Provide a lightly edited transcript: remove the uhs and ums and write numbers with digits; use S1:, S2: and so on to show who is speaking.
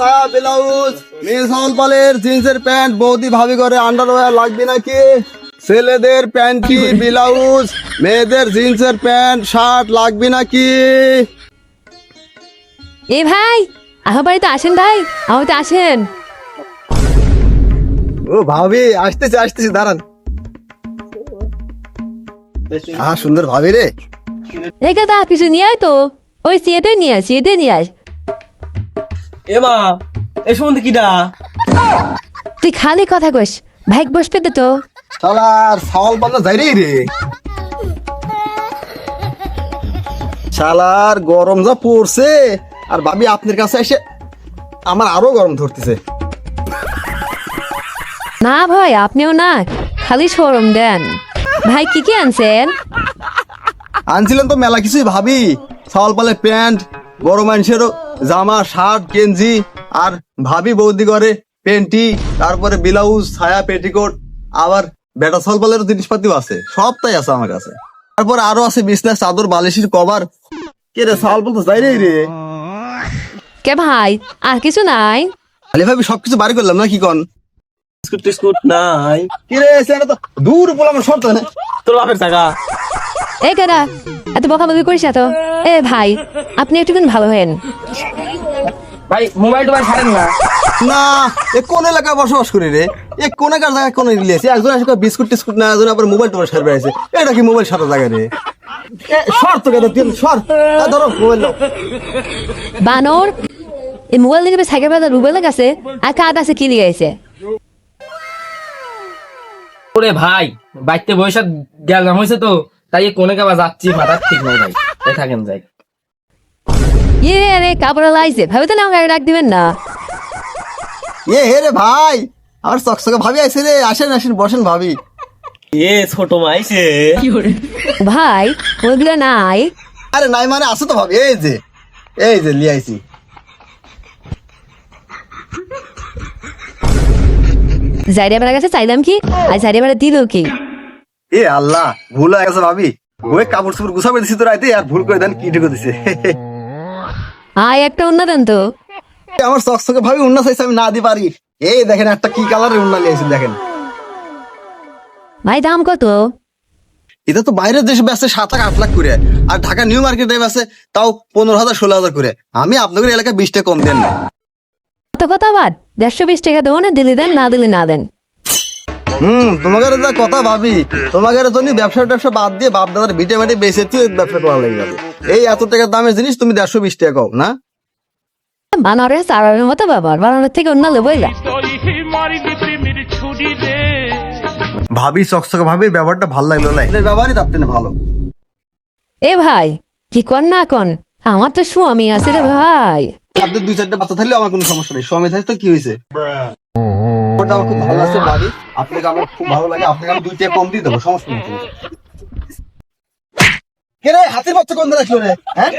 S1: সায়া ব্লাউজ, মেয়ে সাল পালের জিন্সের প্যান্ট, বৌদি ভাবি করে আন্ডারওয়্যার লাগবে নাকি? ছেলেদের প্যান্টি ব্লাউজ, মেয়েদের জিন্সের প্যান্ট শার্ট লাগবে নাকি?
S2: এ ভাই, আমার বাড়িতে আসেন ভাই, আমার বাড়িতে আসেন।
S1: ও ভাবি, আসতেছি দাঁড়ান। সুন্দর ভাবি রে।
S2: রেখে দা কিছু নিয়ে আয় তো, ওই সিয়েটাই নিয়ে আস, সিয়েটাই নিয়ে আস।
S3: এ মা, এই সম্বন্ধে কিডা?
S2: তুই খালি কথা কইস, ভাই বসবে দে তো।
S1: শালার সাওয়াল পাল্লা যাই রে। শালার গরম যা পড়ছে, আর ভাবি আপনার কাছে এসে আমার আরো গরম ধরতেছে।
S2: না ভাই, আপনিও না, খালি শরম দেন। ভাই কি কি আনছেন?
S1: আনছিলেন তো মেলা কিছুই ভাবি, সাওয়াল পালে প্যান্ট, বড় মানুষেরও জামা শার্ট গেঞ্জি, আর ভাবি বৌদি করে প্যান্টি, তারপরে ব্লাউজ ছায়া পেটিকোট, আবার বেটা সাওয়াল পালের জিনিসপাতিও আছে, সবটাই আছে আমার কাছে। তারপর আরো আছে বিছনার চাদর বালিশের কভার। কে রে সাওয়াল পাল তো যাই রে।
S2: কে ভাই, আর কিছু নাই?
S1: আলে ভাবি সবকিছু বাড়ি করলাম না, কি কন?
S3: বিস্কুট টিস্কুট নাই?
S1: কি রে সেটা তো দূর বলে আমার শর্ত না।
S3: তোর বাপের টাকা।
S2: এ কেডা, এত বকাবকি করিস এত? এ ভাই, আপনি একটুখানি ভালো হেন।
S3: ভাই মোবাইল টোবাইল ছাড়েন না।
S1: না, এ কোন এলাকায় বসবাস করি রে? এ কোন এলাকার জায়গায় কোন রিলেছে? একজন আসে বিস্কুট টিস্কুট না, একজন আবার মোবাইল টোবাইল সারবে আছে। এটা কি মোবাইল সারা জায়গা রে? শর্ত কেন তুই সর, ধরো মোবাইল দাও।
S2: বানর, এই মোবাইল দেখে সাইকেল বেলা রুবেলের কাছে আর কাঠ আছে কি লিগাইছে?
S3: ওরে ভাই, বাইতে বয়সা গেলাম হয়েছে তো, তাই কোনে কাবা যাচ্ছি, মাথা ঠিক নাই ভাই, তাই থাকেন যাই।
S2: ইয়ে রে, কাপড় লাইছে, ভাবে তো না আমাকে ডাক দিবেন না।
S1: এ হে রে ভাই, আমার চকচকে ভাবি আইছে রে। আসেন আসেন বসেন ভাবি।
S3: এ ছোট মাইছে।
S2: ভাই ওইগুলো নাই।
S1: আরে নাই মানে আছে তো ভাবি, এই যে লিয়ে আইছি।
S2: জাইরিয়া বেড়া কাছে চাইলাম কি, আর জাইরিয়া বেড়া দিল কি?
S1: এ আল্লাহ, ভুল হয়ে গেছে ভাবি। ওই কাপড় চোপড় গুছাবে দিছি তো রাইতে, আর ভুল করে দেন কি ঢুকে দিছে।
S2: আয় একটা অন্য দেন তো।
S1: আমার চকচকে ভাবি উন্না চাইছে, আমি না দি পারি। এই দেখেন একটা কি কালারের উন্না লিয়ে আইছি দেখেন।
S2: ভাই দাম কত?
S1: এটা তো বাইরের দেশে বেচে 7-8 লাখ করে, আর ঢাকা নিউ মার্কেটে বেচে তাও 15,000-16,000 করে। আমি আপনাদের এলাকায় 20 টাকা কম দেন না।
S2: কত কথা বাদ, 120 টাকা দেবো না, দিলে দেন, না দিলে না দেন।
S1: তোমাদের যা কথা ভাবি, তোমাদের জন্য ব্যবসা বাদ দিয়ে বাপ দাদার ভিটে মাটি বেঁচে তুই ব্যবসা করা লেগে যাবে। এই এত টাকার দামের জিনিস তুমি 120 টাকা কও না?
S2: বানরে সারার মতো ব্যাপার, বানানোর থেকে অন্য লেবই না।
S1: ভাবি চকচকে ভাবির ব্যবহারটা ভালো লাগলো না, এদের ব্যবহারই তার থেকে ভালো।
S2: এ ভাই, কি কর না কন, আমার তো স্বামী আছে রে ভাই।
S1: আপনার 2-4টা বাচ্চা থাকলে আমার কোনো সমস্যা নেই, স্বামী থাকলে তো কি হয়েছে? ওটা আমার খুব ভালো লাগছে ভাবি, আপনাকে আমার খুব ভালো লাগে। আপনাকে আমি 2 টাকা কম দিয়ে দেবো, সমস্যা নেই। কে রে হাতির বাচ্চা কোন রাখলো রে? হ্যাঁ